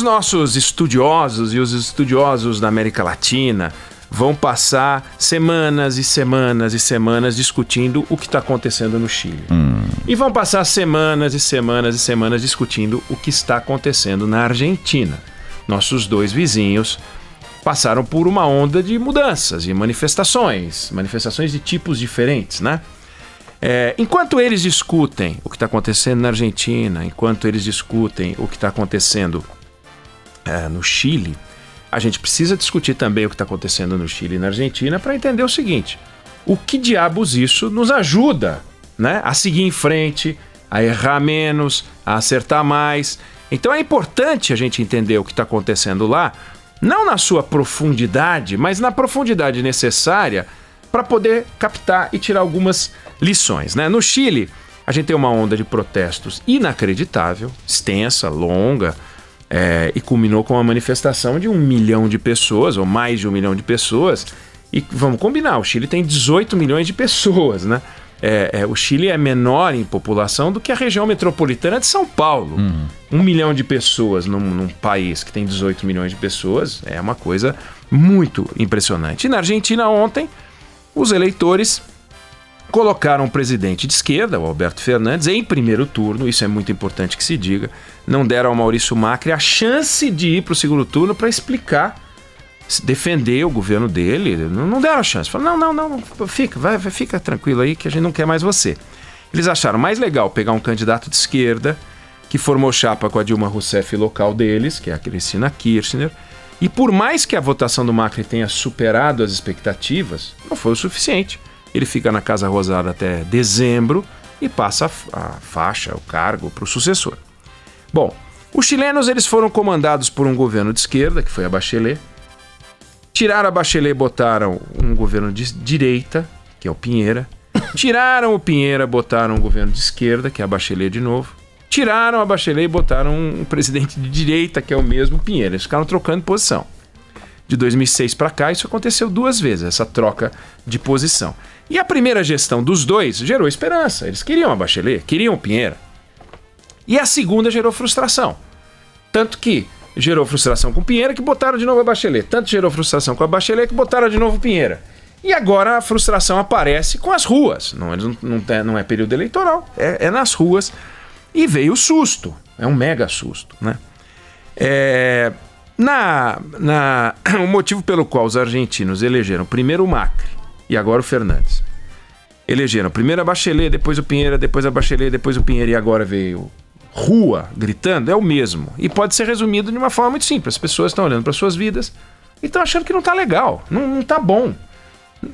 nossos estudiosos e os estudiosos da América Latina vão passar semanas e semanas e semanas discutindo o que está acontecendo no Chile. E vão passar semanas e semanas e semanas discutindo o que está acontecendo na Argentina. Nossos dois vizinhos passaram por uma onda de mudanças e manifestações de tipos diferentes, né? Enquanto eles discutem o que está acontecendo na Argentina, enquanto eles discutem o que está acontecendo no Chile, a gente precisa discutir também o que está acontecendo no Chile e na Argentina para entender o seguinte: o que diabos isso nos ajuda, né, a seguir em frente, a errar menos, a acertar mais. Então é importante a gente entender o que está acontecendo lá, não na sua profundidade, mas na profundidade necessária para poder captar e tirar algumas lições, né? No Chile, a gente tem uma onda de protestos inacreditável, extensa, longa, e culminou com uma manifestação de 1 milhão de pessoas, ou mais de 1 milhão de pessoas. E vamos combinar, o Chile tem 18 milhões de pessoas, né? O Chile é menor em população do que a região metropolitana de São Paulo. 1 milhão de pessoas num país que tem 18 milhões de pessoas é uma coisa muito impressionante. E na Argentina ontem, os eleitores colocaram um presidente de esquerda, o Alberto Fernandes, em primeiro turno. Isso é muito importante que se diga. Não deram ao Maurício Macri a chance de ir para o segundo turno para explicar, defender o governo dele. Não deram a chance. Falaram, não, fica tranquilo aí que a gente não quer mais você. Eles acharam mais legal pegar um candidato de esquerda que formou chapa com a Dilma Rousseff local deles, que é a Cristina Kirchner, e por mais que a votação do Macri tenha superado as expectativas, não foi o suficiente. Ele fica na Casa Rosada até dezembro e passa a faixa, o cargo, para o sucessor. Bom, os chilenos eles foram comandados por um governo de esquerda, que foi a Bachelet. Tiraram a Bachelet e botaram um governo de direita, que é o Piñera. Tiraram o Piñera, botaram um governo de esquerda, que é a Bachelet de novo. Tiraram a Bachelet e botaram um presidente de direita, que é o mesmo Piñera. Eles ficaram trocando posição. De 2006 para cá, isso aconteceu 2 vezes, essa troca de posição. E a primeira gestão dos dois gerou esperança. Eles queriam a Bachelet, queriam o Piñera. E a segunda gerou frustração. Tanto que gerou frustração com o Piñera, que botaram de novo a Bachelet. Tanto gerou frustração com a Bachelet, que botaram de novo o Piñera. E agora a frustração aparece com as ruas. Não é período eleitoral, é nas ruas. E veio o susto. É um mega susto, né? O motivo pelo qual os argentinos elegeram primeiro o Macri e agora o Fernandes. Elegeram primeiro a Bachelet, depois o Piñera, depois a Bachelet, depois o Piñera e agora veio rua gritando, é o mesmo. E pode ser resumido de uma forma muito simples. As pessoas estão olhando para suas vidas e estão achando que não está legal, não está bom.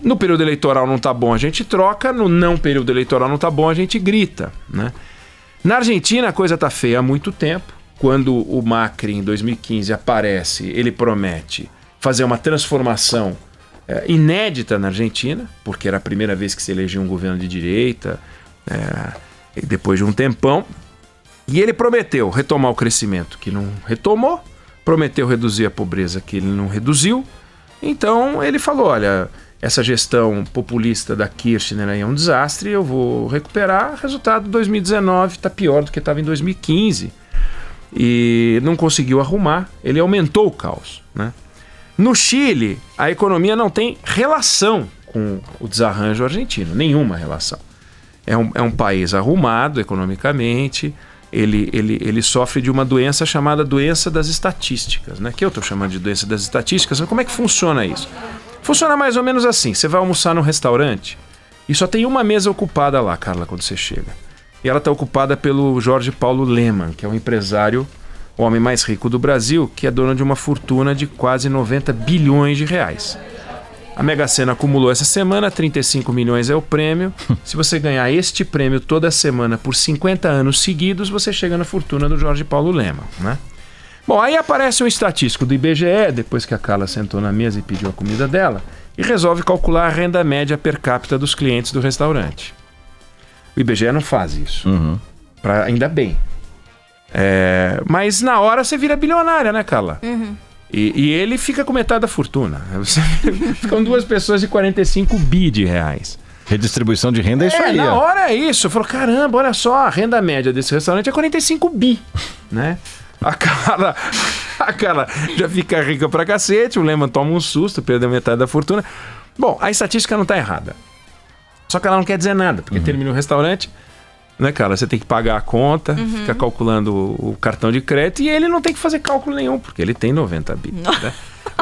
No período eleitoral não está bom, a gente troca. No não período eleitoral não está bom, a gente grita, né? Na Argentina a coisa está feia há muito tempo. Quando o Macri, em 2015, aparece, ele promete fazer uma transformação inédita na Argentina, porque era a primeira vez que se elegia um governo de direita, depois de um tempão. E ele prometeu retomar o crescimento, que não retomou, prometeu reduzir a pobreza, que ele não reduziu. Então ele falou, olha, essa gestão populista da Kirchner aí é um desastre, eu vou recuperar. Resultado de 2019 está pior do que estava em 2015. E não conseguiu arrumar, ele aumentou o caos, né? No Chile, a economia não tem relação com o desarranjo argentino, nenhuma relação. É um país arrumado economicamente, ele sofre de uma doença chamada doença das estatísticas, né? Que eu estou chamando de doença das estatísticas. Mas como é que funciona isso? Funciona mais ou menos assim: você vai almoçar num restaurante e só tem uma mesa ocupada lá, Carla, quando você chega. E ela está ocupada pelo Jorge Paulo Lemann, que é um empresário, o homem mais rico do Brasil, que é dono de uma fortuna de quase 90 bilhões de reais. A Mega Sena acumulou essa semana, 35 milhões é o prêmio. Se você ganhar este prêmio toda semana por 50 anos seguidos, você chega na fortuna do Jorge Paulo Lemann, né? Bom, aí aparece um estatístico do IBGE, depois que a Carla sentou na mesa e pediu a comida dela, e resolve calcular a renda média per capita dos clientes do restaurante. O IBGE não faz isso. Ainda bem. Mas na hora você vira bilionária, né, Carla? E ele fica com metade da fortuna. Ficam 2 pessoas de 45 bi de reais. Redistribuição de renda é isso aí. Na hora é isso. Eu falo, caramba, olha só, a renda média desse restaurante é 45 bi, né? A Carla A cara já fica rica pra cacete, o Lehman toma um susto, perdeu metade da fortuna. Bom, a estatística não tá errada. Só que ela não quer dizer nada, porque termina o restaurante, né, cara? Você tem que pagar a conta, fica calculando o cartão de crédito, e ele não tem que fazer cálculo nenhum, porque ele tem 90 bi. Né?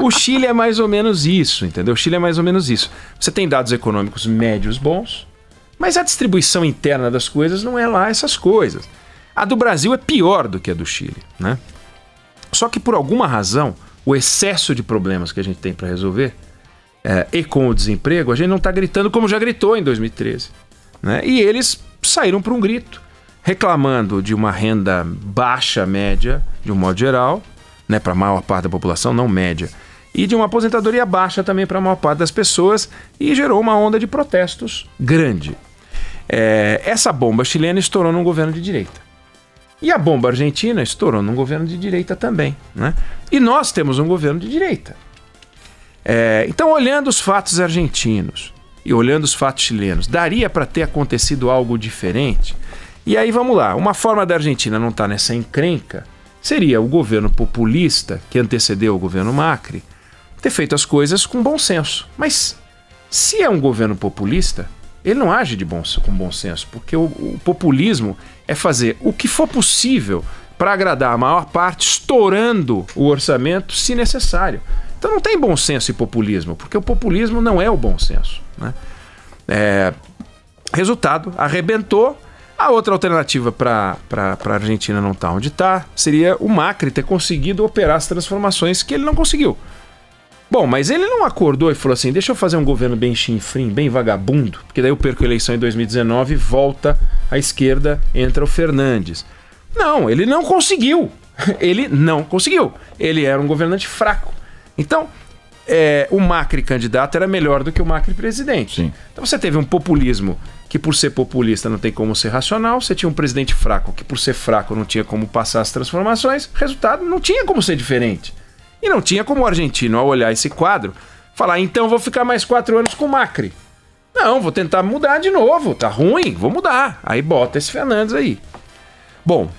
O Chile é mais ou menos isso, entendeu? O Chile é mais ou menos isso. Você tem dados econômicos médios bons, mas a distribuição interna das coisas não é lá essas coisas. A do Brasil é pior do que a do Chile, né? Só que por alguma razão, o excesso de problemas que a gente tem para resolver, e com o desemprego, a gente não está gritando como já gritou em 2013. Né? E eles saíram para um grito, reclamando de uma renda baixa, média, de um modo geral, né, para a maior parte da população, não média, e de uma aposentadoria baixa também para a maior parte das pessoas, e gerou uma onda de protestos grande. Essa bomba chilena estourou num governo de direita. E a bomba argentina estourou num governo de direita também. Né? E nós temos um governo de direita. Então, olhando os fatos argentinos e olhando os fatos chilenos, daria para ter acontecido algo diferente? E aí, vamos lá. Uma forma da Argentina não estar nessa encrenca seria o governo populista, que antecedeu o governo Macri, ter feito as coisas com bom senso. Mas, se é um governo populista, ele não age com bom senso, porque o populismo é fazer o que for possível para agradar a maior parte, estourando o orçamento, se necessário. Então não tem bom senso e populismo, porque o populismo não é o bom senso. Né? Resultado, arrebentou. A outra alternativa para a Argentina não estar onde está seria o Macri ter conseguido operar as transformações que ele não conseguiu. Bom, mas ele não acordou e falou assim, deixa eu fazer um governo bem chinfrim, bem vagabundo, porque daí eu perco a eleição em 2019, volta à esquerda, entra o Fernandes. Não, ele não conseguiu. Ele não conseguiu. Ele era um governante fraco. Então, o Macri candidato era melhor do que o Macri presidente. Sim. Então você teve um populismo que por ser populista não tem como ser racional, você tinha um presidente fraco que por ser fraco não tinha como passar as transformações, resultado, não tinha como ser diferente. E não tinha como o argentino, ao olhar esse quadro, falar, então vou ficar mais 4 anos com o Macri. Não, vou tentar mudar de novo, tá ruim, vou mudar. Aí bota esse Fernandes aí. Bom,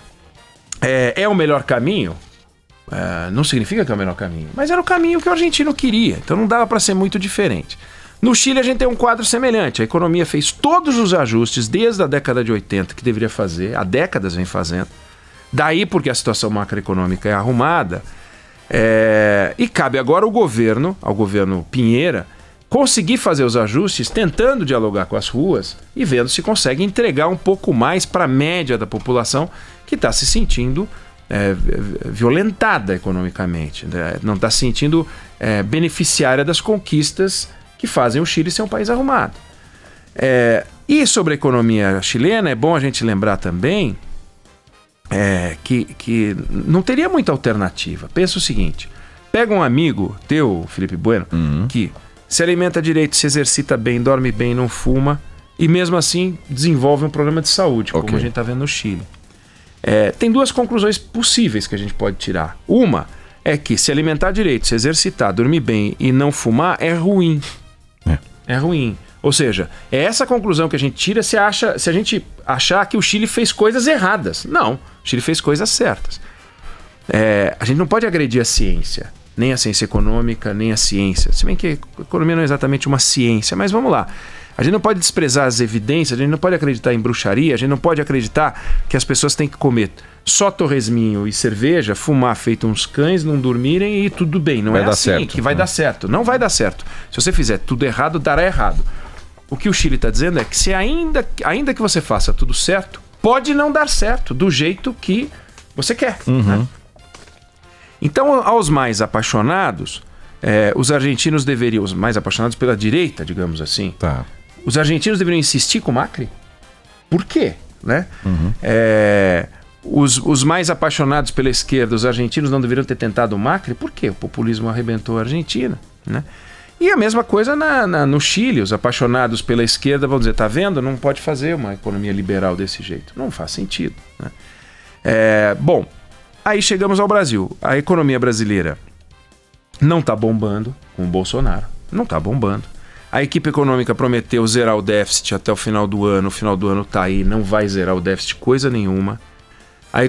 é o melhor caminho? Não significa que é o melhor caminho, mas era o caminho que o argentino queria, então não dava para ser muito diferente. No Chile a gente tem um quadro semelhante, a economia fez todos os ajustes desde a década de 80 que deveria fazer, há décadas vem fazendo, daí porque a situação macroeconômica é arrumada, e cabe agora ao governo Piñera, conseguir fazer os ajustes, tentando dialogar com as ruas e vendo se consegue entregar um pouco mais para a média da população que está se sentindo violentada economicamente, né? Não está se sentindo beneficiária das conquistas que fazem o Chile ser um país arrumado. E sobre a economia chilena, é bom a gente lembrar também que não teria muita alternativa. Pensa o seguinte, pega um amigo teu, Felipe Bueno, que se alimenta direito, se exercita bem, dorme bem, não fuma, e mesmo assim desenvolve um problema de saúde, como a gente está vendo no Chile. Tem duas conclusões possíveis que a gente pode tirar. Uma é que se alimentar direito, se exercitar, dormir bem e não fumar é ruim. É ruim. Ou seja, é essa conclusão que a gente tira se a gente achar que o Chile fez coisas erradas. Não, o Chile fez coisas certas. A gente não pode agredir a ciência, nem a ciência econômica, nem a ciência. Se bem que a economia não é exatamente uma ciência, mas vamos lá. A gente não pode desprezar as evidências, a gente não pode acreditar em bruxaria, a gente não pode acreditar que as pessoas têm que comer só torresminho e cerveja, fumar feito uns cães, não dormirem e tudo bem. Não é assim que vai dar certo. Não vai dar certo. Se você fizer tudo errado, dará errado. O que o Chile está dizendo é que se ainda que você faça tudo certo, pode não dar certo do jeito que você quer. Né? Então, aos mais apaixonados, os argentinos deveriam, os mais apaixonados pela direita, digamos assim, os argentinos deveriam insistir com o Macri? Por quê? Né? Os mais apaixonados pela esquerda, os argentinos não deveriam ter tentado o Macri? Por quê? O populismo arrebentou a Argentina. Né? E a mesma coisa no Chile, os apaixonados pela esquerda vão dizer, tá vendo? Não pode fazer uma economia liberal desse jeito. Não faz sentido. Né? Bom, aí chegamos ao Brasil. A economia brasileira não está bombando com o Bolsonaro. Não está bombando. A equipe econômica prometeu zerar o déficit até o final do ano está aí, não vai zerar o déficit coisa nenhuma. A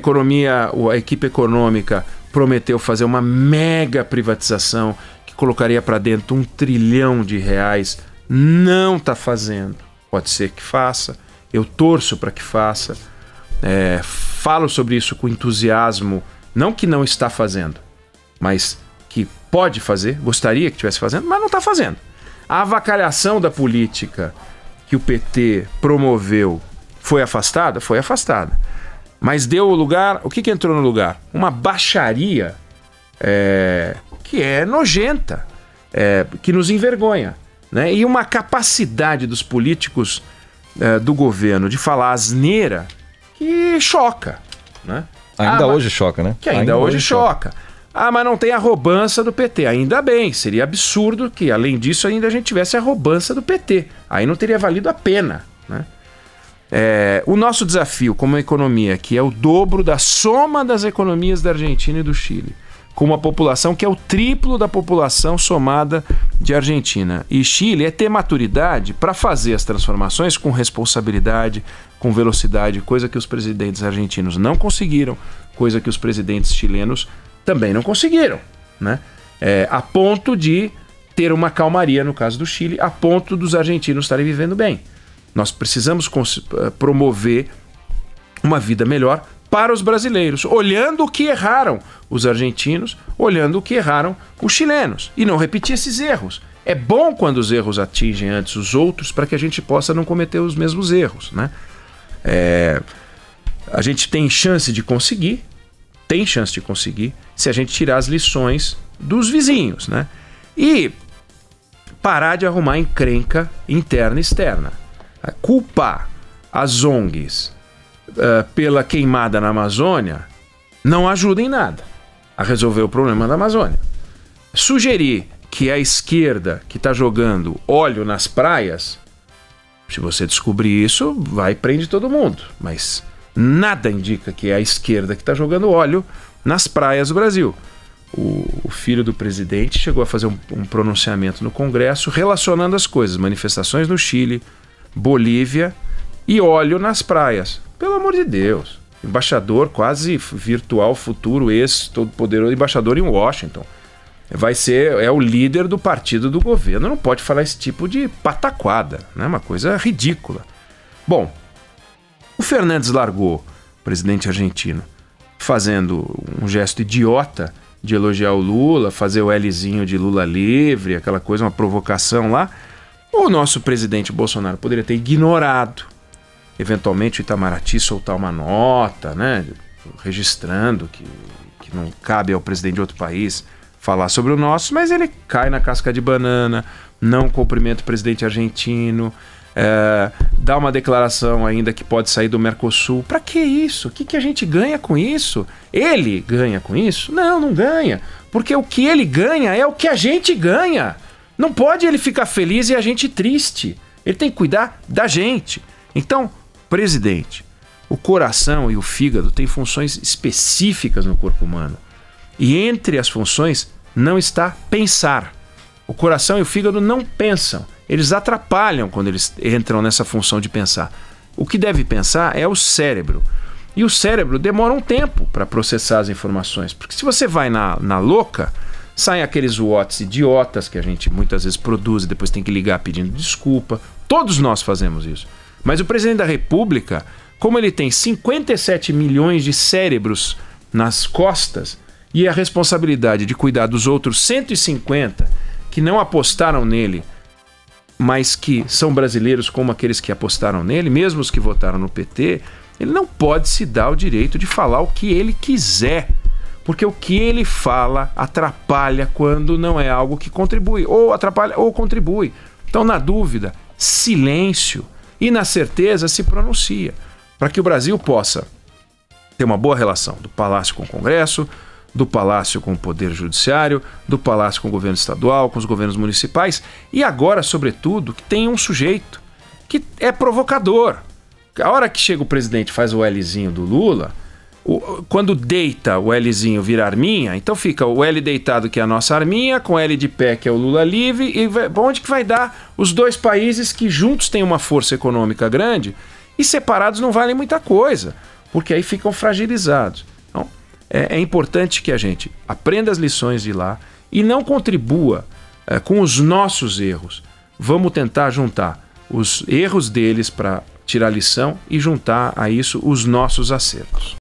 equipe econômica prometeu fazer uma mega privatização que colocaria para dentro R$1 trilhão, não está fazendo. Pode ser que faça, eu torço para que faça, falo sobre isso com entusiasmo, não que não está fazendo, mas que pode fazer, gostaria que estivesse fazendo, mas não está fazendo. A avacalhação da política que o PT promoveu foi afastada? Foi afastada. Mas deu lugar... O que entrou no lugar? Uma baixaria que é nojenta, que nos envergonha, né? E uma capacidade dos políticos do governo de falar asneira que choca, né? Ainda hoje choca, né? Que ainda hoje choca. Mas não tem a arrobança do PT. Ainda bem, seria absurdo que, além disso, ainda a gente tivesse a arrobança do PT. Aí não teria valido a pena, né? O nosso desafio como economia, que é o dobro da soma das economias da Argentina e do Chile, com uma população que é o triplo da população somada de Argentina e Chile, é ter maturidade para fazer as transformações com responsabilidade, com velocidade, coisa que os presidentes argentinos não conseguiram, coisa que os presidentes chilenos também não conseguiram, né? A ponto de ter uma calmaria no caso do Chile, a ponto dos argentinos estarem vivendo bem. Nós precisamos promover uma vida melhor para os brasileiros, olhando o que erraram os argentinos, olhando o que erraram os chilenos, e não repetir esses erros. É bom quando os erros atingem antes os outros, para que a gente possa não cometer os mesmos erros, né? A gente tem chance de conseguir, se a gente tirar as lições dos vizinhos, né? E parar de arrumar encrenca interna e externa. Culpar as ONGs pela queimada na Amazônia não ajuda em nada a resolver o problema da Amazônia. Sugerir que é a esquerda que está jogando óleo nas praias, se você descobrir isso, vai e prende todo mundo. Mas nada indica que é a esquerda que está jogando óleo nas praias do Brasil. O filho do presidente chegou a fazer um pronunciamento no Congresso relacionando as coisas, manifestações no Chile, Bolívia e óleo nas praias. Pelo amor de Deus. Embaixador quase virtual, futuro, todo-poderoso embaixador em Washington. É o líder do partido do governo. Não pode falar esse tipo de pataquada, né? Uma coisa ridícula. Bom, o Fernandes largou, o presidente argentino, fazendo um gesto idiota de elogiar o Lula, fazer o Lzinho de Lula livre, aquela coisa, uma provocação lá. O nosso presidente Bolsonaro poderia ter ignorado, eventualmente o Itamaraty soltar uma nota, né, registrando que não cabe ao presidente de outro país falar sobre o nosso, mas ele cai na casca de banana, não cumprimenta o presidente argentino, dá uma declaração ainda que pode sair do Mercosul. Para que isso? O que a gente ganha com isso? Ele ganha com isso? Não ganha, porque o que ele ganha é o que a gente ganha. Não pode ele ficar feliz e a gente triste. Ele tem que cuidar da gente. Então, presidente, o coração e o fígado têm funções específicas no corpo humano. E entre as funções não está pensar. O coração e o fígado não pensam. Eles atrapalham quando eles entram nessa função de pensar. O que deve pensar é o cérebro. E o cérebro demora um tempo para processar as informações. Porque se você vai na louca, saem aqueles watts idiotas que a gente muitas vezes produz e depois tem que ligar pedindo desculpa. Todos nós fazemos isso. Mas o presidente da República, como ele tem 57 milhões de cérebros nas costas e a responsabilidade de cuidar dos outros 150 que não apostaram nele, mas que são brasileiros como aqueles que apostaram nele, mesmo os que votaram no PT, ele não pode se dar o direito de falar o que ele quiser. Porque o que ele fala atrapalha quando não é algo que contribui, ou atrapalha ou contribui. Então, na dúvida, silêncio, e na certeza se pronuncia, para que o Brasil possa ter uma boa relação do Palácio com o Congresso, do Palácio com o Poder Judiciário, do Palácio com o governo estadual, com os governos municipais, e agora, sobretudo, que tem um sujeito que é provocador. A hora que chega o presidente e faz o Lzinho do Lula, quando deita o Lzinho vira arminha, então fica o L deitado, que é a nossa arminha, com L de pé, que é o Lula livre, e onde que vai dar os dois países que juntos têm uma força econômica grande e separados não valem muita coisa, porque aí ficam fragilizados. Então, é importante que a gente aprenda as lições de lá e não contribua com os nossos erros. Vamos tentar juntar os erros deles para tirar lição e juntar a isso os nossos acertos.